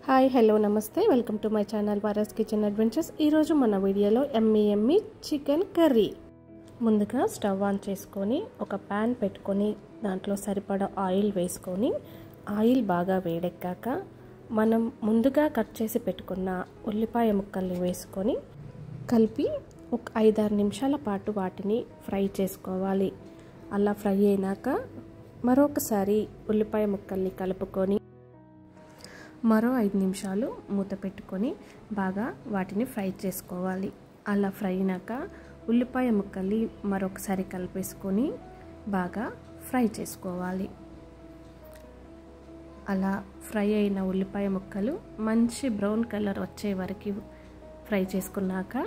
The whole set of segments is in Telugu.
హాయ్ హలో నమస్తే వెల్కమ్ టు మై ఛానల్ వారస్ కిచెన్ అడ్వెంచర్స్। ఈరోజు మన వీడియోలో ఎమ్మీ చికెన్ కర్రీ। ముందుగా స్టవ్ ఆన్ చేసుకొని ఒక ప్యాన్ పెట్టుకొని దాంట్లో సరిపడా ఆయిల్ వేసుకొని ఆయిల్ బాగా వేడెక్కాక మనం ముందుగా కట్ చేసి పెట్టుకున్న ఉల్లిపాయ ముక్కల్ని వేసుకొని కలిపి ఒక 5-6 నిమిషాల పాటు వాటిని ఫ్రై చేసుకోవాలి। అలా ఫ్రై అయినాక మరొకసారి ఉల్లిపాయ ముక్కల్ని కలుపుకొని మరో 5 నిమిషాలు మూత పెట్టుకొని బాగా వాటిని ఫ్రై చేసుకోవాలి। అలా ఫ్రై అయినాక ఉల్లిపాయ ముక్కల్ని మరొకసారి కలిపేసుకొని బాగా ఫ్రై చేసుకోవాలి। అలా ఫ్రై అయిన ఉల్లిపాయ ముక్కలు మంచి బ్రౌన్ కలర్ వచ్చే వరకు ఫ్రై చేసుకున్నాక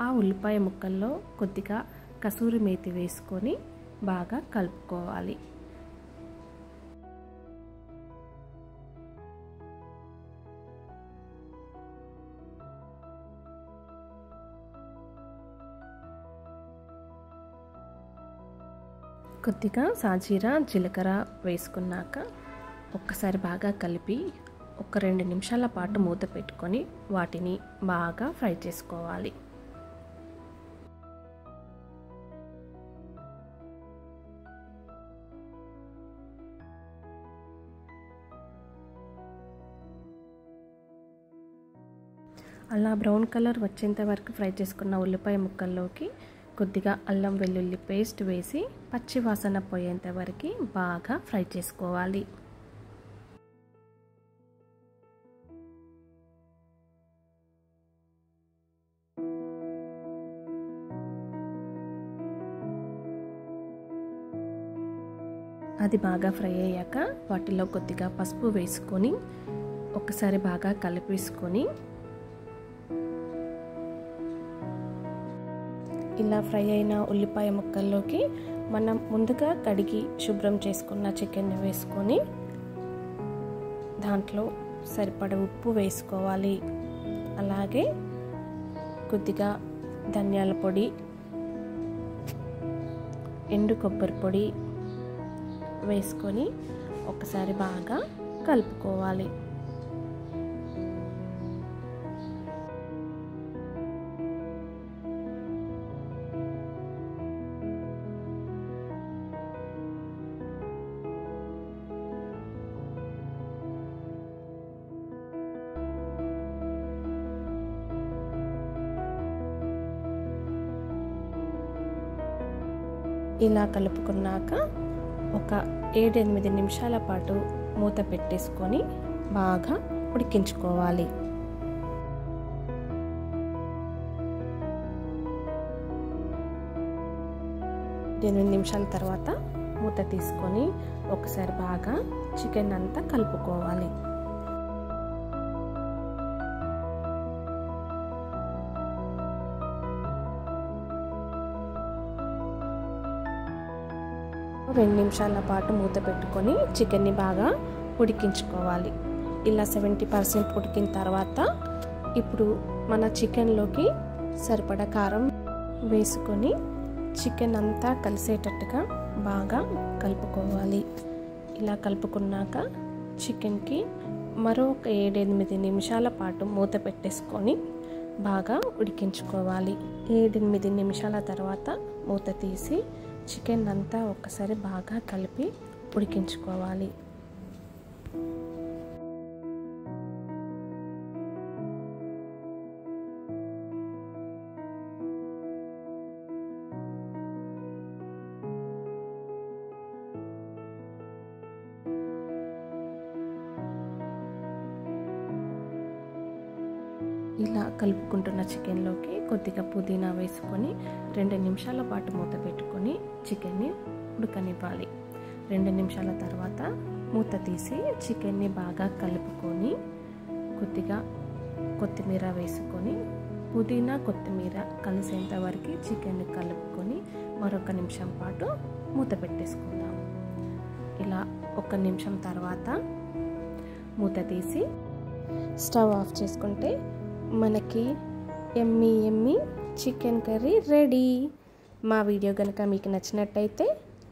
ఆ ఉల్లిపాయ ముక్కల్లో కొద్దిగా కసూరి మేతి వేసుకొని బాగా కలుపుకోవాలి। కొద్దిగా సాజీరా జీలకర్ర వేసుకున్నాక ఒక్కసారి బాగా కలిపి ఒక 2 నిమిషాల పాటు మూత పెట్టుకొని వాటిని బాగా ఫ్రై చేసుకోవాలి। అలా బ్రౌన్ కలర్ వచ్చేంత వరకు ఫ్రై చేసుకున్న ఉల్లిపాయ ముక్కల్లోకి కొద్దిగా అల్లం వెల్లుల్లి పేస్ట్ వేసి పచ్చి వాసన పోయేంత వరకు బాగా ఫ్రై చేసుకోవాలి। అది బాగా ఫ్రై అయ్యాక వాటిలో కొద్దిగా పసుపు వేసుకొని ఒకసారి బాగా కలిపేసుకొని ఇలా ఫ్రై అయిన ఉల్లిపాయ ముక్కల్లోకి మనం ముందుగా కడిగి శుభ్రం చేసుకున్న చికెన్ని వేసుకొని దాంట్లో సరిపడ ఉప్పు వేసుకోవాలి। అలాగే కొద్దిగా ధనియాల పొడి, ఎండు కొబ్బరి పొడి వేసుకొని ఒకసారి బాగా కలుపుకోవాలి। ఇలా కలుపుకున్నాక ఒక 7-8 నిమిషాల పాటు మూత పెట్టేసుకొని బాగా ఉడికించుకోవాలి। 8 నిమిషాల తర్వాత మూత తీసుకొని ఒకసారి బాగా చికెన్ అంతా కలుపుకోవాలి। రెండు నిమిషాల పాటు మూత పెట్టుకొని చికెన్ని బాగా ఉడికించుకోవాలి। ఇలా 70% ఉడికిన తర్వాత ఇప్పుడు మన చికెన్లోకి సరిపడా కారం వేసుకొని చికెన్ అంతా కలిసేటట్టుగా బాగా కలుపుకోవాలి। ఇలా కలుపుకున్నాక చికెన్కి మరొక 7-8 నిమిషాల పాటు మూత పెట్టేసుకొని బాగా ఉడికించుకోవాలి। 7-8 నిమిషాల తర్వాత మూత తీసి చికెన్ అంతా ఒక్కసారి బాగా కలిపి ఉడికించుకోవాలి। ఇలా కలుపుకుంటున్న చికెన్లోకి కొద్దిగా పుదీనా వేసుకొని 2 నిమిషాల పాటు మూత పెట్టుకొని చికెన్ని ఉడకనివ్వాలి। 2 నిమిషాల తర్వాత మూత తీసి చికెన్ని బాగా కలుపుకొని కొద్దిగా కొత్తిమీర వేసుకొని పుదీనా కొత్తిమీర కలిసేంత వరకు చికెన్ని కలుపుకొని మరొక నిమిషం పాటు మూత పెట్టేసుకుందాం। ఇలా 1 నిమిషం తర్వాత మూత తీసి స్టవ్ ఆఫ్ చేసుకుంటే మనకి ఎమ్మీ చికెన్ కర్రీ రెడీ। మా వీడియో కనుక మీకు నచ్చినట్టయితే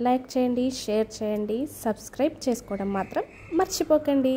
లైక్ చేయండి, షేర్ చేయండి, సబ్స్క్రైబ్ చేసుకోవడం మాత్రం మర్చిపోకండి।